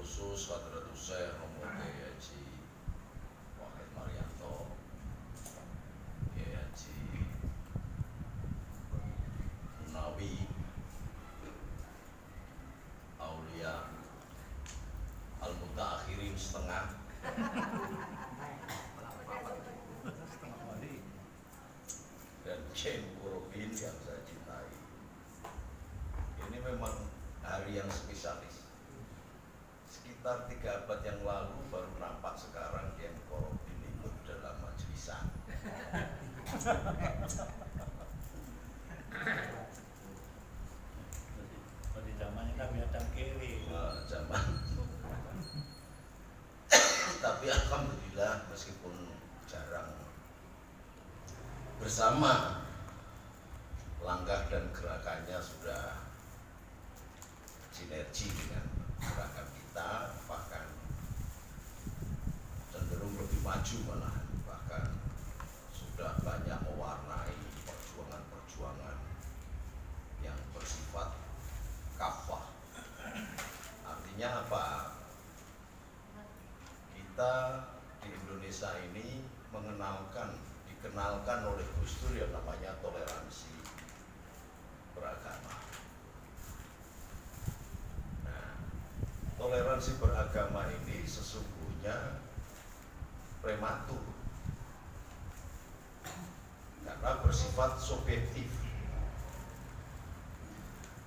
khusus Hadratus Syekh Romo Kiai Haji Wahid Marianto, Kiai Haji Munawi, Aulia Al-Mutaakhirin setengah, dan Kiai Mukurobin yang saya cintai. Ini memang hari yang spesialis. Sekitar 3 abad yang lalu baru nampak sekarang Kiai Mukurobin ikut dalam majlisan. Di zamannya Nabi Adam kiri. Zaman. Tapi alhamdulillah meskipun jarang bersama, langkah dan gerakannya sudah sinergi dengan gerakan kita, bahkan cenderung lebih maju malahan, bahkan sudah banyak mewarnai perjuangan-perjuangan yang bersifat kafah. Artinya apa? Kita di Indonesia ini dikenalkan oleh Gus Dur yang namanya toleransi beragama. Nah, toleransi beragama ini sesungguhnya prematur karena bersifat subjektif.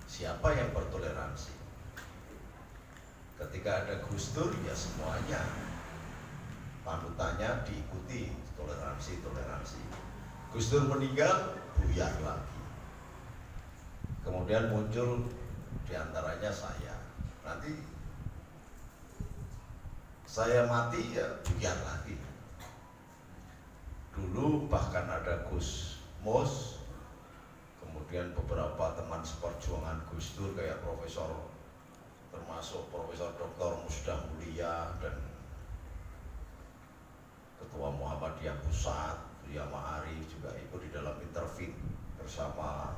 Siapa yang bertoleransi? Ketika ada Gus Dur, ya semuanya panutannya diikuti toleransi. Gus Dur meninggal, buyar lagi. Kemudian muncul diantaranya saya. Nanti saya mati, ya buyar lagi. Dulu bahkan ada Gus Mus, kemudian beberapa teman seperjuangan Gus Dur kayak termasuk Profesor Dr. Musdah Mulia dan Ketua Muhammadiyah Pusat, Buya Ma'arif juga ikut di dalam interview bersama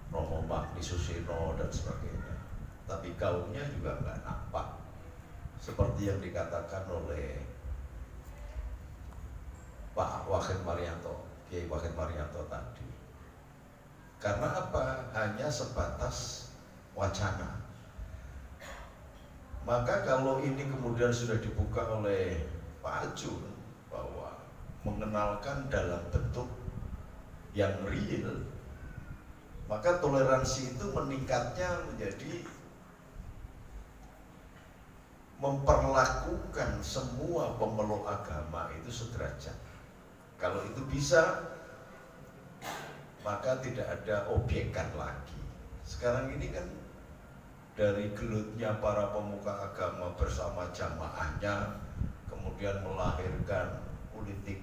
Romo Magni Suseno dan sebagainya. Tapi gaungnya juga nggak nampak seperti yang dikatakan oleh Pak Wahid Marianto, Kiai Wahid Marianto tadi. Karena apa? Hanya sebatas wacana. Maka kalau ini kemudian sudah dibuka oleh Pak Ajun bahwa mengenalkan dalam bentuk yang real, maka toleransi itu meningkatnya menjadi memperlakukan semua pemeluk agama itu sederajat. Kalau itu bisa, maka tidak ada obyekan lagi. Sekarang ini kan dari gelutnya para pemuka agama bersama jamaahnya, kemudian melahirkan politik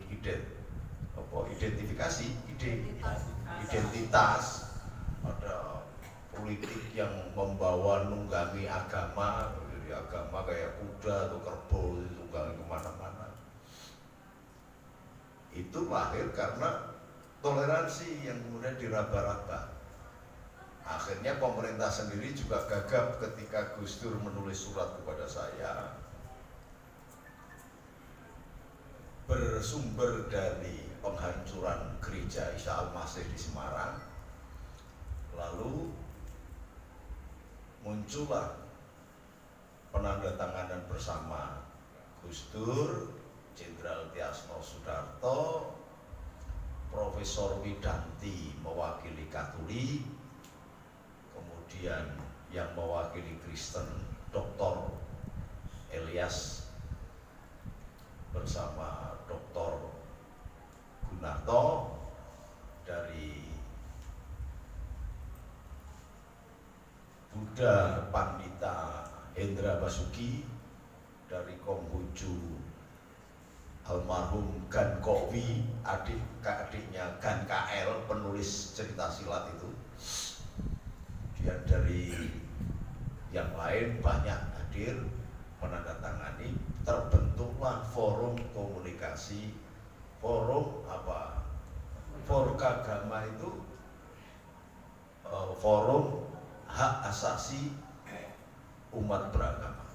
identitas, ada politik yang membawa nunggangi agama, jadi agama kayak kuda atau kerbau ditunggangi kemana-mana. Itu lahir karena toleransi yang kemudian diraba-raba. Akhirnya pemerintah sendiri juga gagap ketika Gus Dur menulis surat kepada saya, bersumber dari penghancuran gereja Isa Al-Masih di Semarang. Lalu muncullah penandatanganan bersama Gus Dur, Jenderal Tiasno Sudarto, Profesor Widanti mewakili Katolik, kemudian yang mewakili Kristen Dr. Elias bersama Dr. Gunarto dari Buddha Pandita Hendra Basuki, dari Konghucu almarhum Gan Kowi, adiknya Gan KL, penulis cerita silat itu. Dan dari yang lain banyak hadir menandatangani, terbentuklah forum komunikasi, forum apa? Forkagama itu forum hak asasi umat beragama.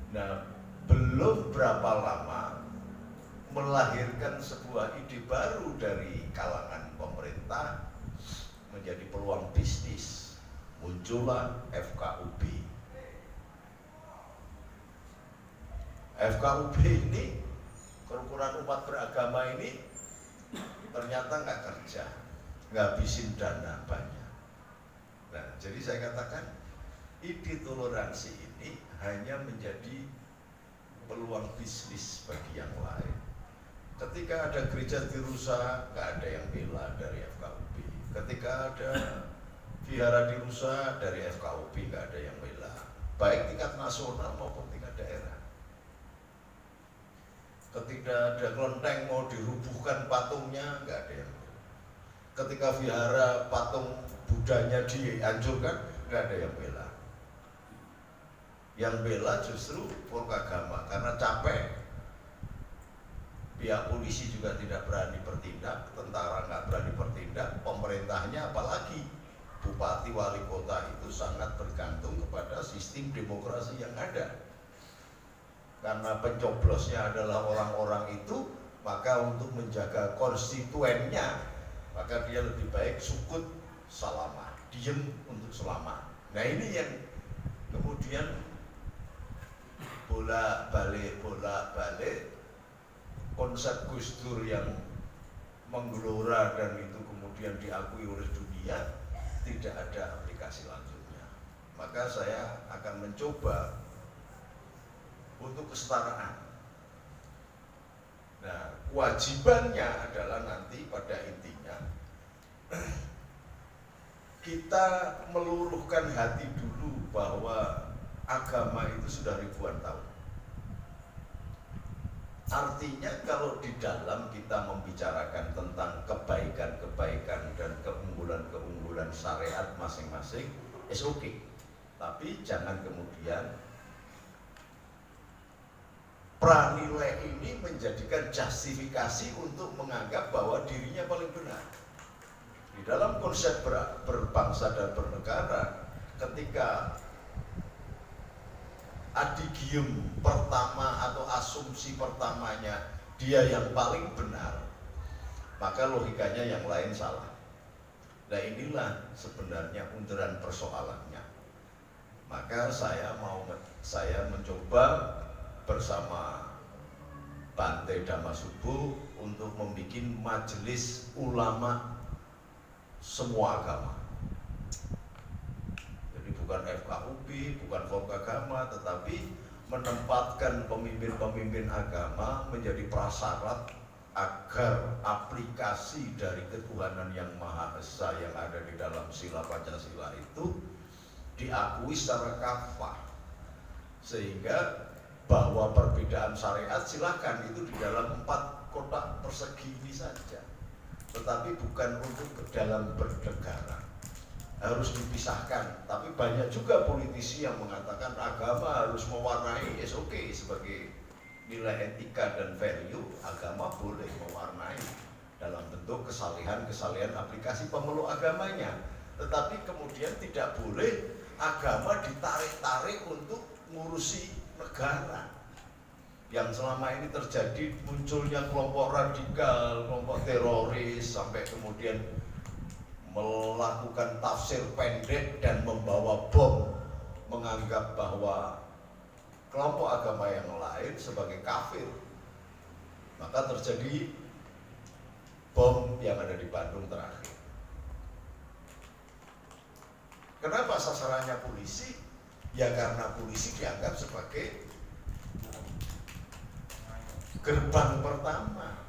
Nah, belum berapa lama melahirkan sebuah ide baru dari kalangan pemerintah menjadi peluang bisnis. Muncullah FKUB. FKUB ini, kerukunan umat beragama ini, ternyata nggak kerja, ngabisin dana banyak. Nah, jadi saya katakan ide toleransi ini hanya menjadi peluang bisnis bagi yang lain. Ketika ada gereja dirusak, nggak ada yang bela dari FKUB. Ketika ada vihara dirusak dari FKUB, nggak ada yang bela, baik tingkat nasional maupun tingkat daerah. Ketika ada kelenteng mau dirubuhkan patungnya, nggak ada yang bela. Ketika vihara patung Budanya dihancurkan, nggak ada yang bela. Yang bela justru Volkagama, karena capek. Pihak polisi juga tidak berani bertindak, tentara nggak berani bertindak, pemerintahnya apalagi bupati wali kota itu sangat bergantung kepada sistem demokrasi yang ada. Karena pencoblosnya adalah orang-orang itu, maka untuk menjaga konstituennya, maka dia lebih baik sukut salama, diem untuk selama. Nah, ini yang kemudian bolak-balik konsep Gus Dur yang menggelora dan itu kemudian diakui oleh dunia, tidak ada aplikasi lanjutnya. Maka saya akan mencoba untuk kesetaraan. Nah, kewajibannya adalah nanti pada intinya kita meluruhkan hati dulu bahwa agama itu sudah ribuan tahun. Artinya kalau di dalam kita membicarakan tentang kebaikan-kebaikan dan keunggulan-keunggulan syariat masing-masing, is okay. Tapi jangan kemudian pranilai ini menjadikan justifikasi untuk menganggap bahwa dirinya paling benar. Di dalam konsep berbangsa dan bernegara, ketika adigium pertama atau asumsi pertamanya dia yang paling benar, maka logikanya yang lain salah. Nah, inilah sebenarnya unteran persoalannya. Maka saya mencoba bersama Bante Dhamasubo untuk membuat majelis ulama semua agama. Jadi bukan FKUB, bukan Volkagama, tetapi menempatkan pemimpin-pemimpin agama menjadi prasyarat agar aplikasi dari ketuhanan yang Maha Esa yang ada di dalam sila Pancasila itu diakui secara kafah, sehingga bahwa perbedaan syariat silahkan itu di dalam 4 kotak persegi ini saja, tetapi bukan untuk dalam bernegara, harus dipisahkan. Tapi banyak juga politisi yang mengatakan agama harus mewarnai, okay, sebagai nilai etika dan value, agama boleh mewarnai dalam bentuk kesalehan aplikasi pemeluk agamanya. Tetapi kemudian tidak boleh agama ditarik-tarik untuk ngurusi negara. Yang selama ini terjadi munculnya kelompok radikal, kelompok teroris, sampai kemudian melakukan tafsir pendek dan membawa bom, menganggap bahwa kelompok agama yang lain sebagai kafir. Maka terjadi bom yang ada di Bandung terakhir. Kenapa sasarannya polisi? Ya karena polisi dianggap sebagai gerbang pertama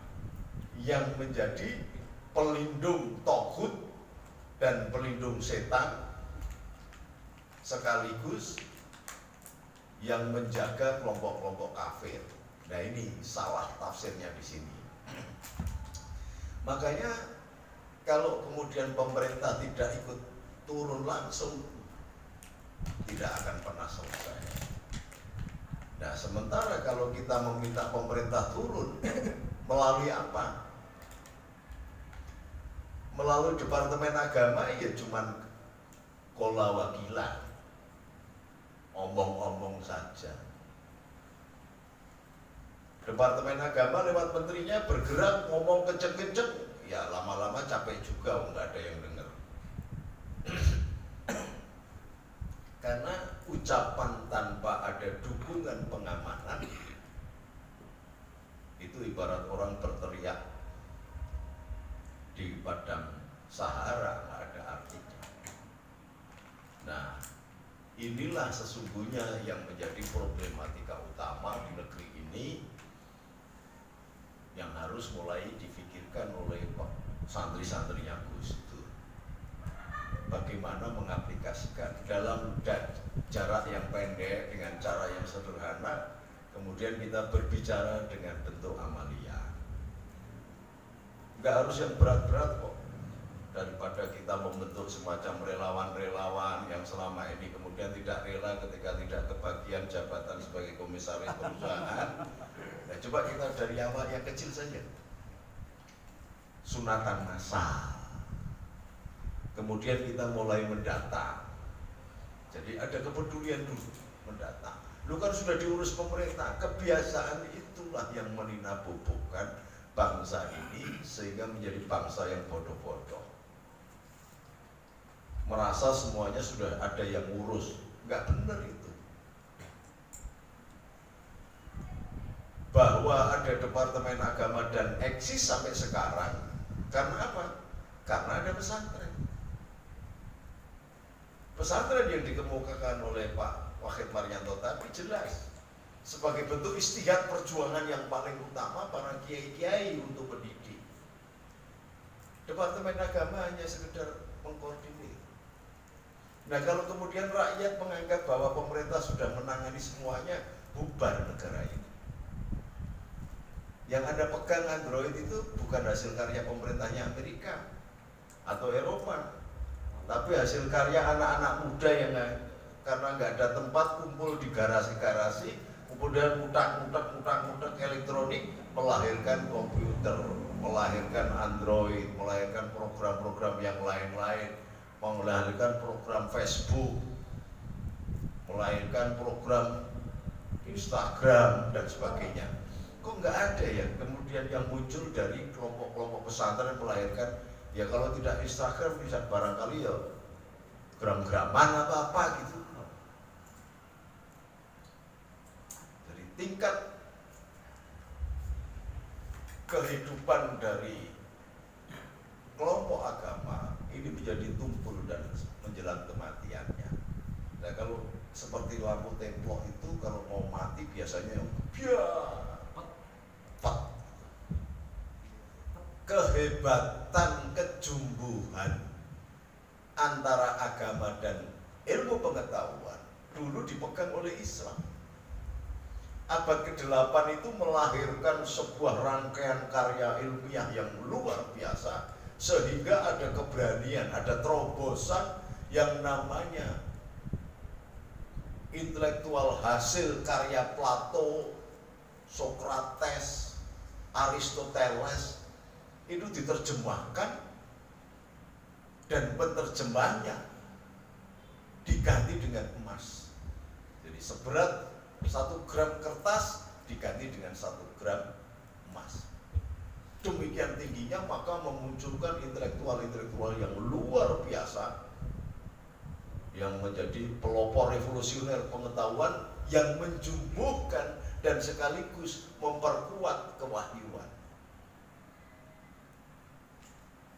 yang menjadi pelindung toghut dan pelindung setan, sekaligus yang menjaga kelompok-kelompok kafir. Nah, ini salah tafsirnya di sini. Makanya kalau kemudian pemerintah tidak ikut turun langsung, tidak akan pernah selesai. Nah, sementara kalau kita meminta pemerintah turun melalui apa? Melalui Departemen Agama, ya cuman kola wakilan, omong-omong saja. Departemen Agama lewat menterinya bergerak ngomong kenceng-kenceng, ya lama-lama capek juga, nggak ada yang dengar. Karena ucapan tanpa ada dukungan pengamanan itu ibarat orang berteriak di padang Sahara, nggak ada artinya. Nah, inilah sesungguhnya yang menjadi problematika utama di negeri ini, yang harus mulai difikirkan oleh santri-santrinya Gus Dur. Bagaimana mengaplikasikan dalam jarak yang pendek dengan cara yang sederhana, kemudian kita berbicara dengan bentuk amalia. Nggak harus yang berat-berat kok. Daripada kita membentuk semacam relawan-relawan yang selama ini kemudian tidak rela ketika tidak kebagian jabatan sebagai komisaris perusahaan. Nah, coba kita dari awal yang kecil saja. Sunatan massal. Kemudian kita mulai mendata. Jadi ada kepedulian dulu mendata. Lu kan sudah diurus pemerintah. Kebiasaan itulah yang meninabobokan bangsa ini sehingga menjadi bangsa yang bodoh-bodoh. Merasa semuanya sudah ada yang ngurus. Nggak benar itu. Bahwa ada Departemen Agama dan eksis sampai sekarang karena apa? Karena ada pesantren. Pesantren yang dikemukakan oleh Pak Wahid Maryanto tadi jelas sebagai bentuk istihad perjuangan yang paling utama para kiai-kiai untuk pendidik. Departemen Agama hanya sekedar mengkoordinir. Nah, kalau kemudian rakyat menganggap bahwa pemerintah sudah menangani semuanya, bubar negara ini. Yang Anda pegang Android itu bukan hasil karya pemerintahnya Amerika atau Eropa, tapi hasil karya anak-anak muda yang karena nggak ada tempat kumpul di garasi-garasi, kemudian mutak elektronik, melahirkan komputer, melahirkan Android, melahirkan program-program yang lain-lain, melahirkan program Facebook, melahirkan program Instagram dan sebagainya. Kok nggak ada ya kemudian yang muncul dari kelompok-kelompok pesantren melahirkan, ya kalau tidak Instagram bisa barangkali ya gram-graman apa-apa gitu. Jadi tingkat kehidupan dari kelompok agama ini menjadi tumpul dan menjelang kematiannya. Nah, kalau seperti lampu templok itu kalau mau mati biasanya yang kehebatan kejumbuhan antara agama dan ilmu pengetahuan dulu dipegang oleh Islam. Abad ke-8 itu melahirkan sebuah rangkaian karya ilmiah yang luar biasa, sehingga ada keberanian, ada terobosan yang namanya intelektual hasil karya Plato, Sokrates, Aristoteles itu diterjemahkan dan penerjemahannya diganti dengan emas. Jadi seberat 1 gram kertas diganti dengan 1 gram emas. Demikian tingginya, maka memunculkan intelektual-intelektual yang luar biasa yang menjadi pelopor revolusioner pengetahuan yang menjumbuhkan dan sekaligus memperkuat kewahyuan,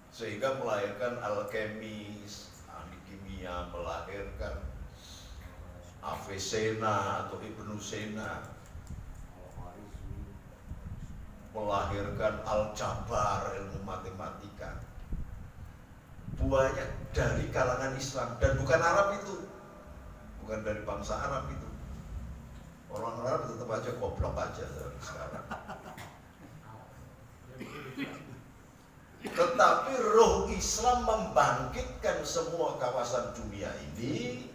sehingga melahirkan alkemis, ahli kimia, melahirkan Avicenna atau Ibnu Sina, melahirkan Al-Jabar, ilmu matematika. Buahnya dari kalangan Islam dan bukan Arab itu, bukan dari bangsa Arab itu. Orang Arab tetap aja goblok aja sekarang. Tetapi roh Islam membangkitkan semua kawasan dunia ini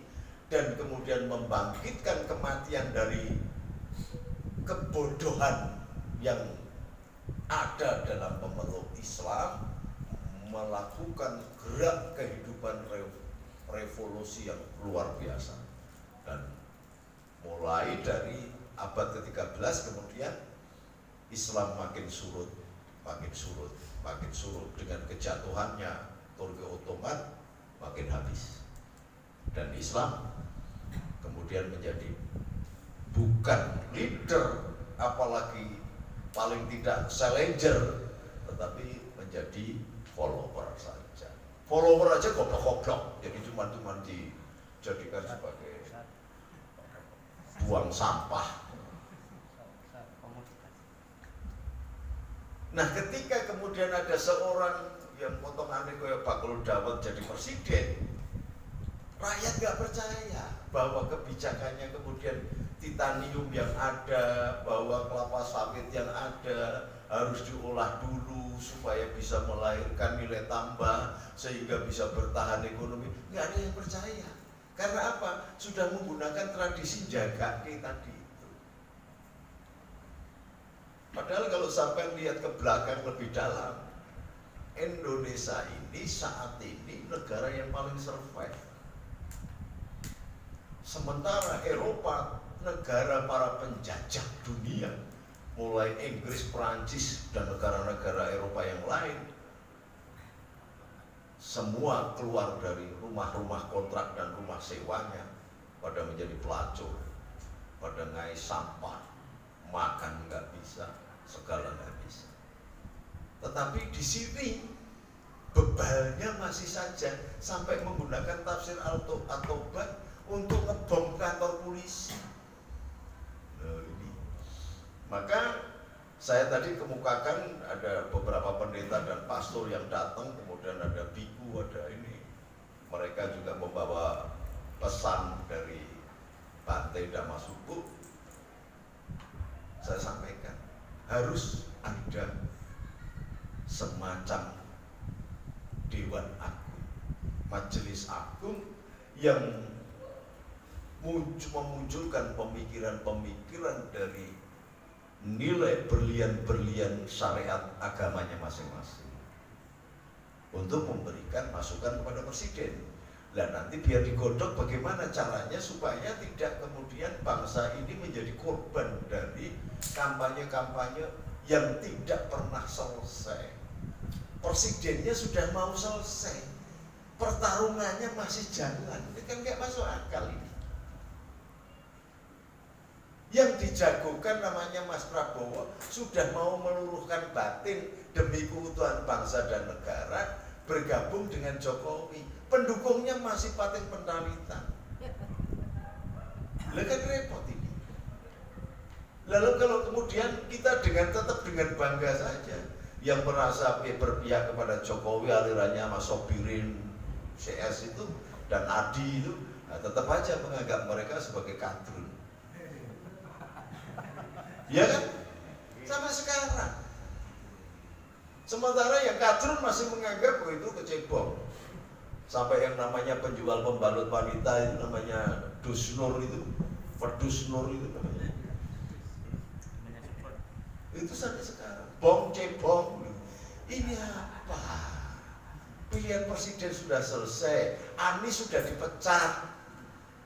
dan kemudian membangkitkan kematian dari kebodohan yang ada dalam pemeluk Islam, melakukan gerak kehidupan revolusi yang luar biasa. Dan mulai dari abad ke-13 kemudian Islam makin surut, makin surut, makin surut. Dengan kejatuhannya Turki Ottoman makin habis. Dan Islam kemudian menjadi bukan leader, apalagi paling tidak challenger, tetapi menjadi follower saja. Follower aja goblok-goblok, jadi cuma dijadikan sebagai buang sampah. Nah, ketika kemudian ada seorang yang potongannya kayak Bakul Dawet jadi presiden, rakyat nggak percaya bahwa kebijakannya kemudian titanium yang ada, bahwa kelapa sawit yang ada harus diolah dulu supaya bisa melahirkan nilai tambah sehingga bisa bertahan ekonomi. Nggak ada yang percaya. Karena apa? Sudah menggunakan tradisi jaga tadi itu. Padahal kalau sampai lihat ke belakang lebih dalam, Indonesia ini saat ini negara yang paling survive. Sementara Eropa, negara para penjajah dunia, mulai Inggris, Perancis, dan negara-negara Eropa yang lain, semua keluar dari rumah-rumah kontrak dan rumah sewanya, pada menjadi pelacur, pada ngais sampah, makan nggak bisa, segala nggak bisa. Tetapi di sini bebalnya masih saja sampai menggunakan tafsir At-Taubah untuk ngebom kantor polisi. Nah, ini. Maka saya tadi kemukakan ada beberapa pendeta dan pastor yang datang, kemudian ada biku, ada ini. Mereka juga membawa pesan dari Bante Damasuku. Saya sampaikan, harus ada semacam Dewan Agung, Majelis Agung yang memunculkan pemikiran-pemikiran dari nilai berlian-berlian syariat agamanya masing-masing untuk memberikan masukan kepada presiden. Dan nanti biar digodok bagaimana caranya supaya tidak kemudian bangsa ini menjadi korban dari kampanye-kampanye yang tidak pernah selesai. Presidennya sudah mau selesai, pertarungannya masih jalan, ini kan nggak masuk akal ini. Yang dijagokan namanya Mas Prabowo sudah mau meluruhkan batin demi keutuhan bangsa dan negara, bergabung dengan Jokowi, pendukungnya masih paten pentalitan. Lah kan repot ini. Lalu kalau kemudian kita tetap dengan bangga saja, yang merasa berpihak kepada Jokowi, alirannya Mas Sobirin, CS itu dan Adi itu, nah, tetap aja menganggap mereka sebagai kadrun. Ya kan? Sampai sekarang. Sementara yang kadrun masih menganggap bahwa itu kecebong. Sampai yang namanya penjual pembalut wanita itu namanya Dusnur itu, Pedusnur itu namanya. Itu sampai sekarang. Bong cebong. Ini apa? Pilihan presiden sudah selesai, Anies sudah dipecat,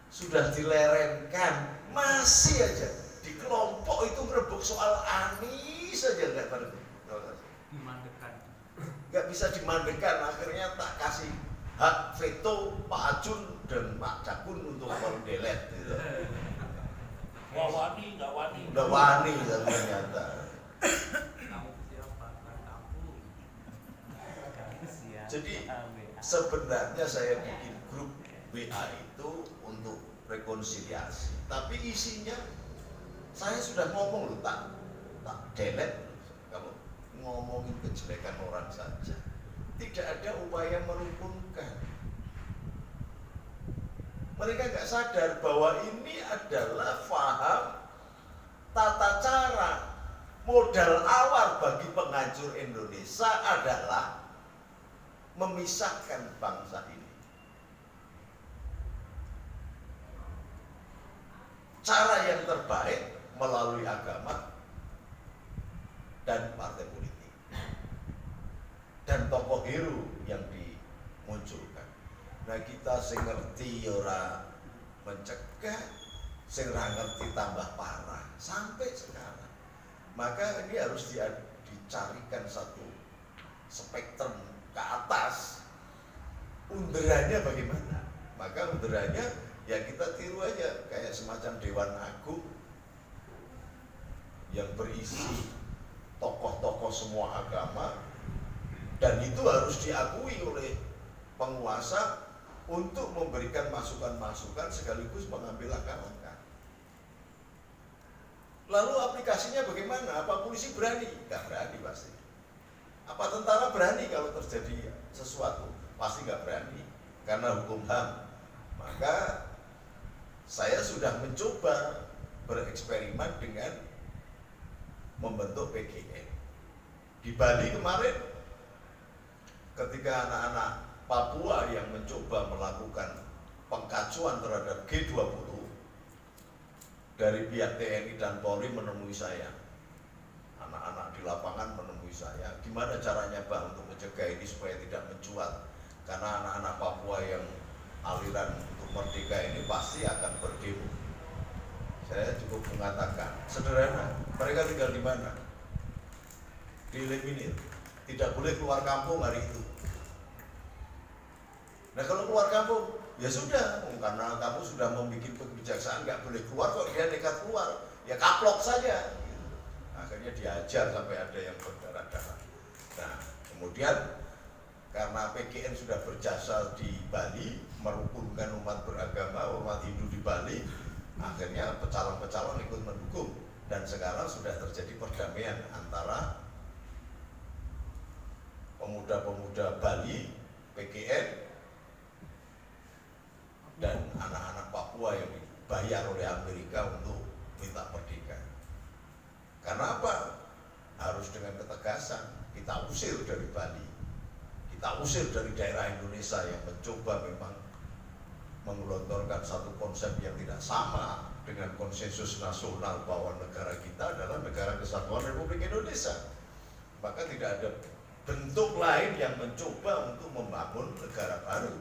sudah dilerenkan, masih aja di kelompok itu ngerebut soal Anies saja nggak bisa dimandekan. Akhirnya tak kasih hak veto Pak Ajun dan Pak Cakun untuk mendelet gitu. Wah, wani, nggak wani. Udah wani ternyata. Jadi sebenarnya saya bikin grup WA itu untuk rekonsiliasi, tapi isinya saya sudah ngomong loh, tak delete. Kalau ngomongin kejelekan orang saja, tidak ada upaya merukunkan. Mereka nggak sadar bahwa ini adalah faham tata cara. Modal awal bagi penghancur Indonesia adalah memisahkan bangsa ini. Cara yang terbaik melalui agama dan partai politik dan tokoh hero yang dimunculkan. Nah, kita sing ngerti ora mencegah, sing ora ngerti tambah parah sampai sekarang. Maka ini harus dicarikan satu spektrum ke atas. Underannya bagaimana? Maka underannya ya kita tiru aja kayak semacam Dewan Agung yang berisi tokoh-tokoh semua agama, dan itu harus diakui oleh penguasa untuk memberikan masukan-masukan sekaligus mengambil langkah-langkah. Lalu aplikasinya bagaimana? Apa polisi berani? Nggak berani pasti. Apa tentara berani kalau terjadi sesuatu? Pasti nggak berani, karena hukum HAM. Maka saya sudah mencoba bereksperimen dengan membentuk PGN. Di Bali kemarin, ketika anak-anak Papua yang mencoba melakukan pengkacuan terhadap G20, dari pihak TNI dan Polri menemui saya. Anak-anak di lapangan menemui saya, gimana caranya Bang untuk mencegah ini supaya tidak mencuat, karena anak-anak Papua yang aliran untuk merdeka ini pasti akan berdemo. Saya cukup mengatakan, sederhana, mereka tinggal di mana? Dieliminir, tidak boleh keluar kampung hari itu. Nah kalau keluar kampung, ya sudah, karena kamu sudah membuat kebijaksanaan nggak boleh keluar, kok dia nekat keluar, ya kaplok saja. Akhirnya diajar sampai ada yang berdarah-darah. Nah kemudian karena PGN sudah berjasa di Bali, merukunkan umat beragama, umat Hindu di Bali, akhirnya pecalang-pecalang ikut mendukung, dan sekarang sudah terjadi perdamaian antara pemuda-pemuda Bali, PGN, dan anak-anak Papua yang dibayar oleh Amerika untuk minta merdeka. Karena apa? Harus dengan ketegasan, kita usir dari Bali, kita usir dari daerah Indonesia yang mencoba memang menggelontorkan satu konsep yang tidak sama dengan konsensus nasional bahwa negara kita adalah negara kesatuan Republik Indonesia. Maka tidak ada bentuk lain yang mencoba untuk membangun negara baru.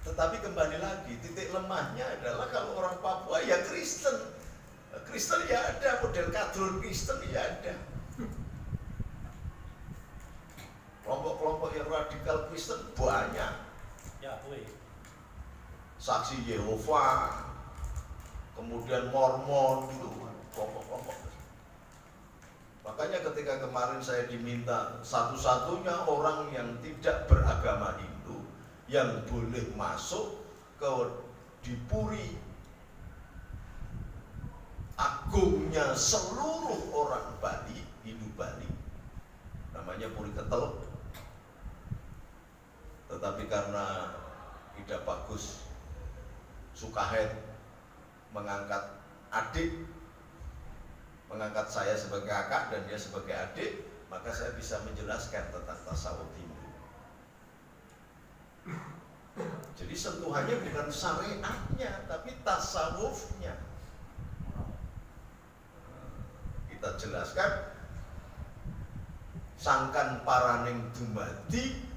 Tetapi kembali lagi, titik lemahnya adalah kalau orang Papua ya Kristen. Kristen ya ada, model kadrun Kristen ya ada. Kelompok-kelompok yang radikal Kristen banyak. Ya, Saksi Yehova, kemudian Mormon, gitu, kelompok-kelompok. Makanya ketika kemarin saya diminta satu-satunya orang yang tidak beragama Hindu yang boleh masuk ke di Puri agungnya seluruh orang Bali, Hindu Bali, namanya Puri Ketel. Tetapi karena tidak bagus, Sukahed mengangkat saya sebagai kakak dan dia sebagai adik, maka saya bisa menjelaskan tentang tasawuf Hindu. Jadi sentuhannya bukan syariatnya, tapi tasawufnya. Kita jelaskan sangkan paraning dumadi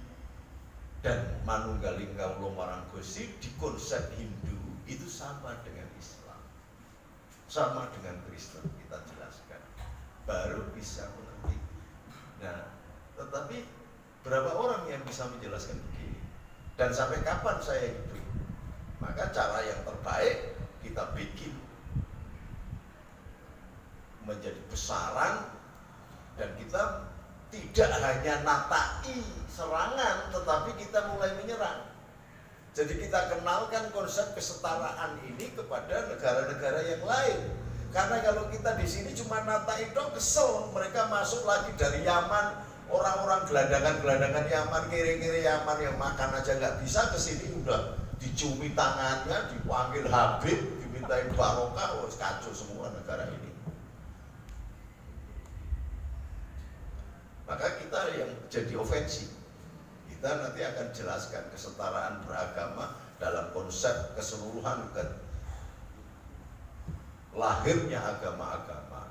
dan manunggaling kawula marang Gusti di konsep Hindu itu sama dengan Islam, sama dengan Kristen. Kita jelaskan baru bisa mengerti. Nah, tetapi berapa orang yang bisa menjelaskan begini? Dan sampai kapan saya hidup? Maka cara yang terbaik kita bikin menjadi besaran, dan kita tidak hanya natai serangan, tetapi kita mulai menyerang. Jadi kita kenalkan konsep kesetaraan ini kepada negara-negara yang lain. Karena kalau kita di sini cuma natai dong, kesel. Mereka masuk lagi dari Yaman, orang-orang gelandangan-gelandangan Yaman, kiri-kiri Yaman yang makan aja nggak bisa, ke sini udah diciumi tangannya, dipanggil Habib, dimintain barokah, kacau semua negara ini. Maka kita yang jadi ofensif. Kita nanti akan jelaskan kesetaraan beragama dalam konsep keseluruhan lahirnya agama-agama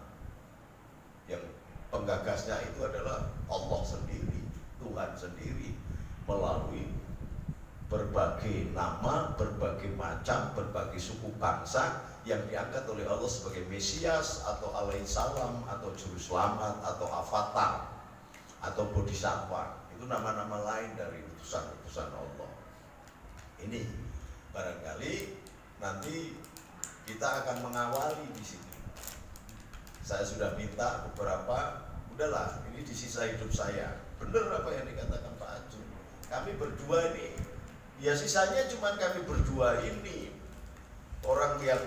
yang penggagasnya itu adalah Allah sendiri, Tuhan sendiri, melalui berbagai nama, berbagai macam, berbagai suku bangsa yang diangkat oleh Allah sebagai Mesias atau alaihissalam atau juru selamat atau avatar atau bodhisattva. Itu nama-nama lain dari utusan-utusan Allah. Ini barangkali nanti kita akan mengawali di sini. Saya sudah minta beberapa, udahlah ini di sisa hidup saya. Benar apa yang dikatakan Pak Ajun. Kami berdua ini, ya sisanya cuma kami berdua ini orang yang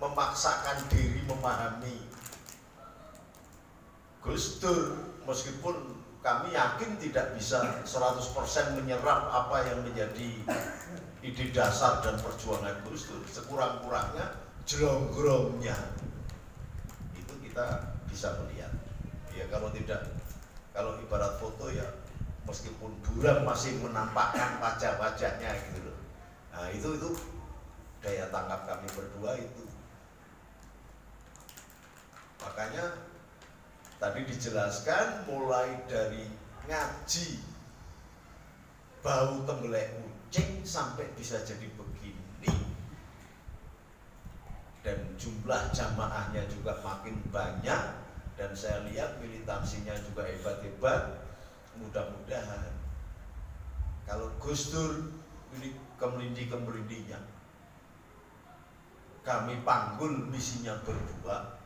memaksakan diri memahami Gus Dur, meskipun kami yakin tidak bisa 100% menyerap apa yang menjadi ide dasar dan perjuangan Gus Dur. Sekurang-kurangnya jelonggrongnya itu kita bisa melihat. Ya kalau ibarat foto ya, meskipun buram masih menampakkan wajah-wajahnya gitu loh. Nah itu daya tangkap kami berdua itu. Makanya tadi dijelaskan mulai dari ngaji bau tembelek kucing sampai bisa jadi begini, dan jumlah jamaahnya juga makin banyak, dan saya lihat militansinya juga hebat-hebat. Mudah-mudahan kalau Gus Dur ini kemelindi-kemelindinya kami panggul misinya berdua,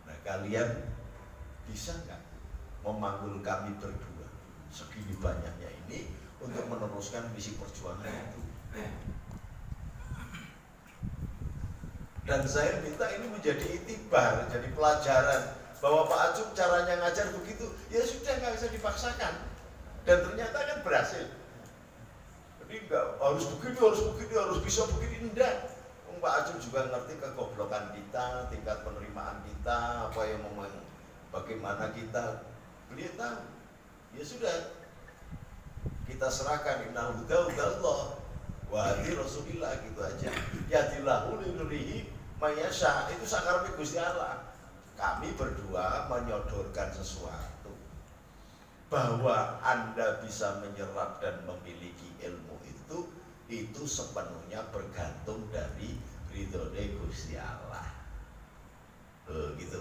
nah kalian bisa nggak memanggul kami berdua segini banyaknya ini untuk meneruskan misi perjuangan itu? Dan saya minta ini menjadi itibar, jadi pelajaran bahwa Pak Acung caranya ngajar begitu, ya sudah nggak bisa dipaksakan. Dan ternyata kan berhasil. Jadi nggak harus begini, harus bisa begini, enggak. Pak Acung juga ngerti kegoblokan kita, tingkat penerimaan kita, apa yang bagaimana kita, beliau tahu. Ya sudah, kita serahkan innal huda hudallah wa hadi Rasulillah, gitu aja. Yadillahu li nurihi mayasya, itu sakarepe Gusti Allah. Kami berdua menyodorkan sesuatu bahwa Anda bisa menyerap dan memiliki ilmu itu sepenuhnya bergantung dari ridhone Gusti Allah. Gitu.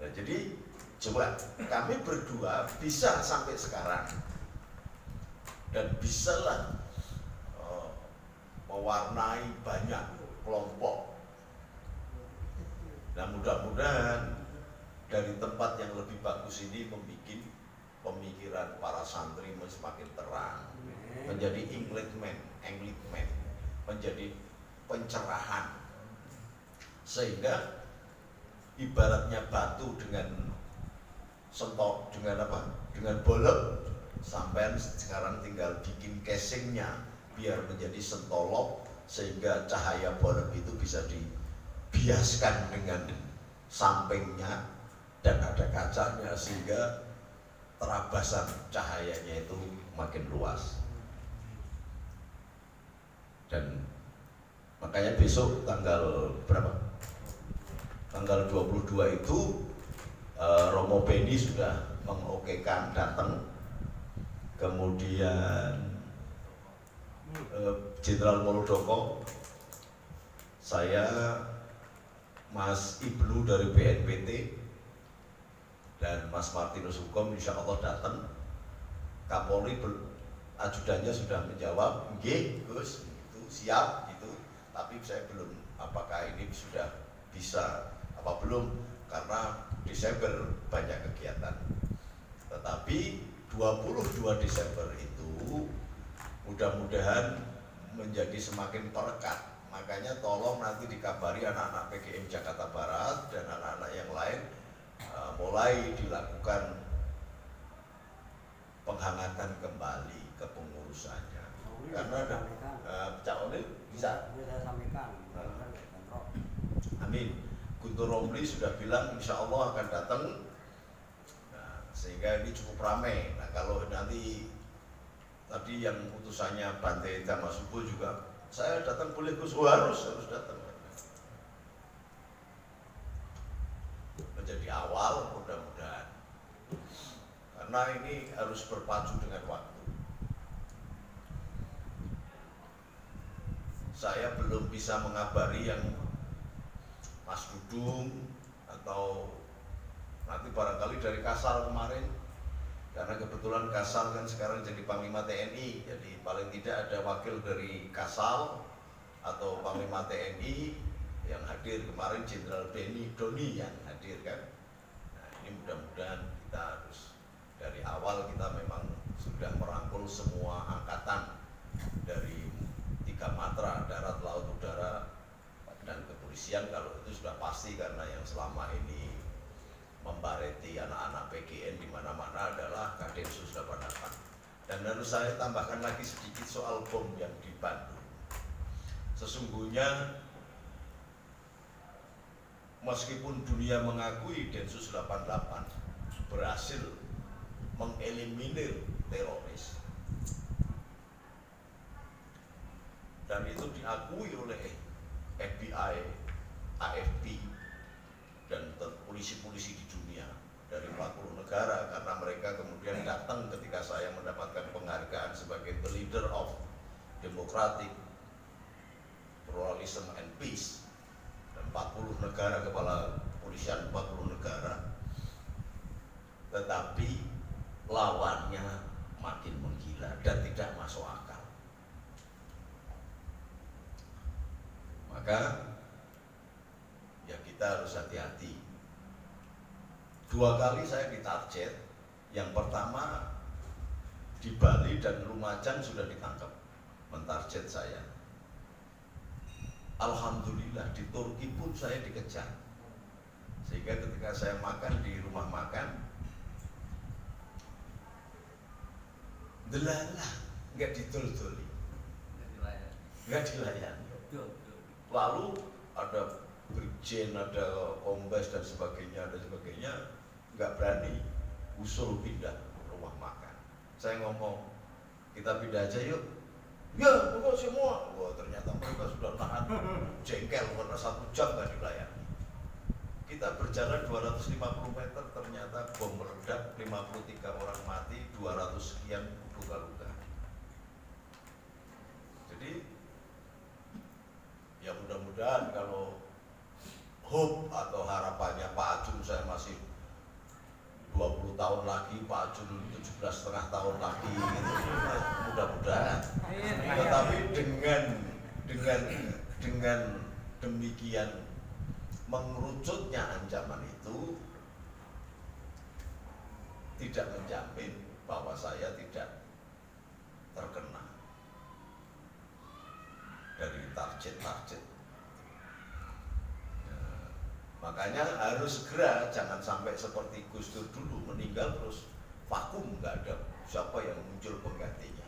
Nah, jadi coba kami berdua bisa sampai sekarang dan bisalah mewarnai banyak kelompok. Nah mudah-mudahan dari tempat yang lebih bagus ini membuat pemikiran para santri semakin terang, menjadi enlightenment, menjadi pencerahan, sehingga ibaratnya batu dengan sentok, dengan bolok, sampai sekarang tinggal bikin casingnya biar menjadi sentolok, sehingga cahaya bolok itu bisa dibiaskan dengan sampingnya dan ada kacanya, sehingga terabasan cahayanya itu makin luas. Dan makanya besok tanggal berapa? Tanggal 22 itu Romo Beni sudah mengokekan datang. Kemudian Jenderal Muldoko, saya, Mas Ibnu dari BNPT, dan Mas Martinus Hukum insya Allah datang. Kapolri ajudannya sudah menjawab, nggih Gus, itu siap gitu. Tapi saya belum, apakah ini sudah bisa apa belum, karena Desember banyak kegiatan. Tetapi 22 Desember itu mudah-mudahan menjadi semakin perekat. Makanya tolong nanti dikabari anak-anak PGM Jakarta Barat dan anak-anak yang lain, mulai dilakukan penghangatan kembali kepengurusannya. Karena Cak Onil bisa. Saya sampaikan. Amin. Guntur Romli sudah bilang insya Allah akan datang. Nah, sehingga ini cukup ramai. Nah kalau nanti tadi yang utusannya Bante Dhamma Subuh juga, saya datang boleh Gus, harus datang. Menjadi awal mudah-mudahan, karena ini harus berpacu dengan waktu. saya belum bisa mengabari yang Mas Dudung atau nanti barangkali dari Kasal kemarin, karena kebetulan Kasal kan sekarang jadi Panglima TNI, jadi paling tidak ada wakil dari Kasal atau Panglima TNI yang hadir kemarin, Jenderal Benny Doni yang hadir kan. Nah ini mudah-mudahan kita harus dari awal kita memang sudah merangkul semua angkatan dari 3 matra, darat, laut, udara, dan kepolisian. Kalau itu sudah pasti, karena yang selama ini membareti anak-anak PGN di mana-mana adalah Kadensus 88. Dan harus saya tambahkan lagi sedikit soal bom yang di Bandung. Sesungguhnya meskipun dunia mengakui Densus 88 berhasil mengeliminir teroris, dan itu diakui oleh FBI, AFP, dan polisi-polisi di dunia dari 40 negara, karena mereka kemudian datang ketika saya mendapatkan penghargaan sebagai the leader of democratic pluralism and peace, dan 40 negara, kepala kepolisian 40 negara. Tetapi lawannya makin menggila dan tidak masuk akal. Maka ya kita harus hati-hati. 2 kali saya ditarget. Yang pertama di Bali dan Lumajang sudah ditangkap mentarget saya. Alhamdulillah di Turki pun saya dikejar. Sehingga ketika saya makan di rumah makan, delalah, nggak ditol-toli, nggak dilayani. Lalu ada brigjen, ada kombes dan sebagainya, nggak berani usul pindah rumah makan. Saya ngomong, kita pindah aja yuk. Ya, pokok semua. Wah, ternyata mereka sudah tahan jengkel karena 1 jam nggak dilayani. Kita berjalan 250 meter, ternyata bom meledak, 53 orang mati, 200 sekian luka-luka. Jadi ya mudah-mudahan kalau hope atau harapannya Pak Ajun, saya masih 20 tahun lagi, Pak Ajun 17,5 tahun lagi, gitu. Mudah-mudahan. Tetapi dengan demikian mengerucutnya ancaman itu tidak menjamin bahwa saya tidak terkena dari target-target. Makanya harus segera, jangan sampai seperti Gus Dur dulu meninggal terus vakum, nggak ada siapa yang muncul penggantinya.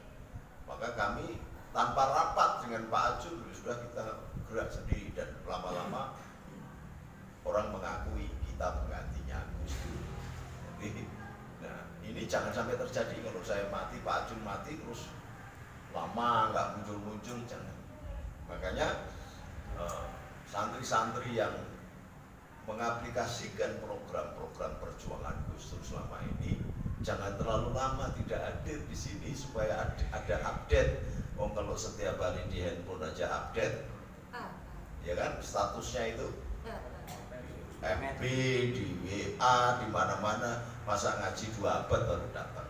Maka kami tanpa rapat dengan Pak Ajun sudah kita gerak sendiri, dan lama-lama orang mengakui kita penggantinya Gus Dur. Jadi, nah ini jangan sampai terjadi. Kalau saya mati, Pak Ajun mati terus lama nggak muncul-muncul, jangan. Makanya santri-santri yang mengaplikasikan program-program perjuangan Gus Dur selama ini jangan terlalu lama tidak hadir di sini supaya ada update. Oh, kalau setiap hari di handphone aja update, ya kan statusnya itu FB, di WA, di mana-mana, masa ngaji 2 abad baru datang.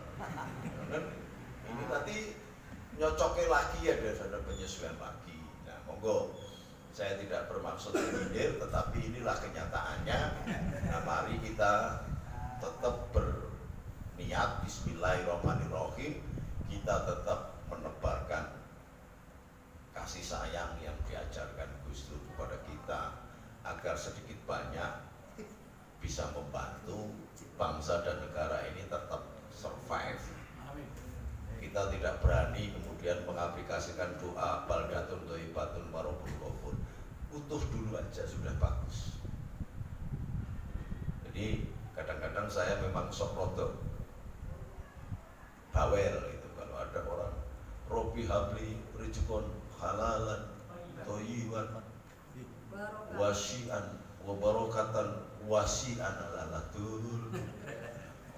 Ini nanti nyocoknya lagi, ada penyesuaian lagi. Nah, monggo. Saya tidak bermaksud menyindir, tetapi inilah kenyataannya. Nah, mari kita tetap berniat Bismillahirrahmanirrahim. Kita tetap menebarkan kasih sayang yang diajarkan Gus Dur kepada kita, agar sedikit banyak bisa membantu bangsa dan negara ini tetap survive. Kita tidak berani kemudian mengaplikasikan doa baldatun thayyibatun wa rabbul ghafur. Utuh dulu aja sudah bagus. Jadi kadang-kadang saya memang sok rodo bawel itu kalau ada orang Robi habli rizqon halalan thayyiban wasian wa barakatan wasian lalatul.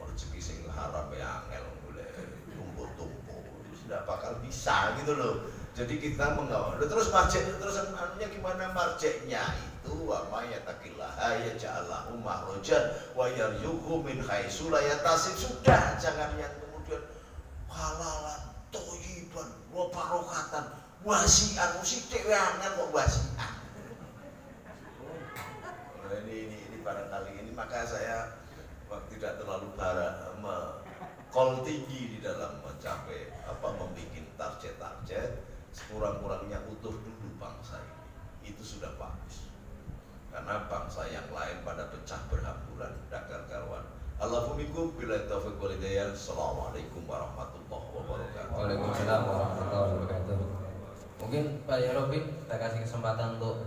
Rezeki sing haram ya angel mulai tumpuk-tumpuk sudah bakal bisa gitu loh. Jadi kita mengawal. Terus marjek, terus anunya gimana marjeknya itu? Wa may yattaqillaha yaj'al lahu makhrajan wa yarzuqhu min haitsu la yahtasib. Sudah, jangan yang kemudian halalan thayyiban wa barokatan wasi'an sithik wae kok wasi'an. Ini barangkali ini maka saya tidak terlalu kol tinggi di dalam mencapai membuat target-target. Sekurang-kurangnya utuh dulu bangsa ini, itu sudah bagus. Karena bangsa yang lain pada pecah berhamburan, dagar karuan. Allahumikum billahi taufiq wal hidayah. Assalamualaikum warahmatullahi wabarakatuh. Waalaikumsalam warahmatullahi wabarakatuh. Mungkin Pak Yarobin kita kasih kesempatan untuk